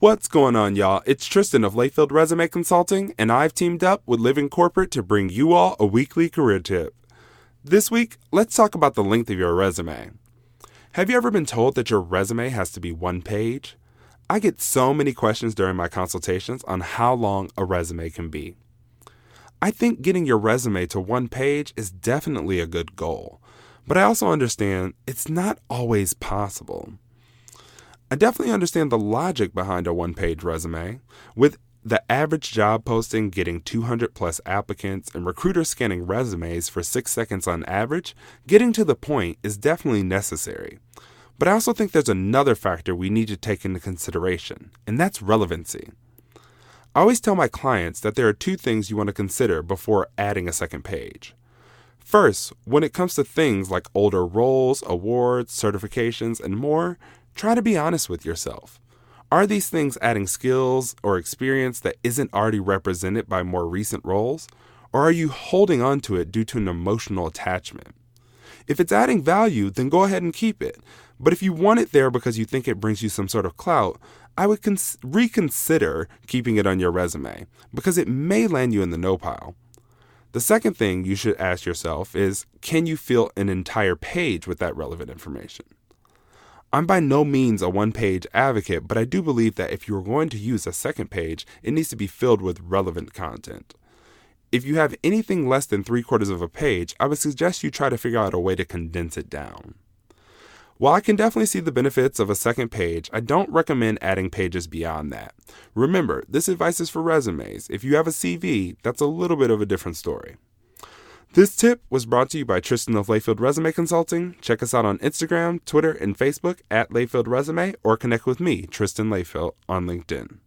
What's going on, y'all? It's Tristan of Layfield Resume Consulting, and I've teamed up with Living Corporate to bring you all a weekly career tip. This week, let's talk about the length of your resume. Have you ever been told that your resume has to be one page? I get so many questions during my consultations on how long a resume can be. I think getting your resume to one page is definitely a good goal, but I also understand it's not always possible. I definitely understand the logic behind a one-page resume. With the average job posting getting 200 plus applicants and recruiters scanning resumes for 6 seconds on average, getting to the point is definitely necessary. But I also think there's another factor we need to take into consideration, and that's relevancy. I always tell my clients that there are two things you want to consider before adding a second page. First, when it comes to things like older roles, awards, certifications, and more, try to be honest with yourself. Are these things adding skills or experience that isn't already represented by more recent roles? Or are you holding on to it due to an emotional attachment? If it's adding value, then go ahead and keep it. But if you want it there because you think it brings you some sort of clout, I would reconsider keeping it on your resume because it may land you in the no pile. The second thing you should ask yourself is, can you fill an entire page with that relevant information? I'm by no means a one-page advocate, but I do believe that if you're going to use a second page, it needs to be filled with relevant content. If you have anything less than 3/4 of a page, I would suggest you try to figure out a way to condense it down. While I can definitely see the benefits of a second page, I don't recommend adding pages beyond that. Remember, this advice is for resumes. If you have a CV, that's a little bit of a different story. This tip was brought to you by Tristan of Layfield Resume Consulting. Check us out on Instagram, Twitter, and Facebook at Layfield Resume, or connect with me, Tristan Layfield, on LinkedIn.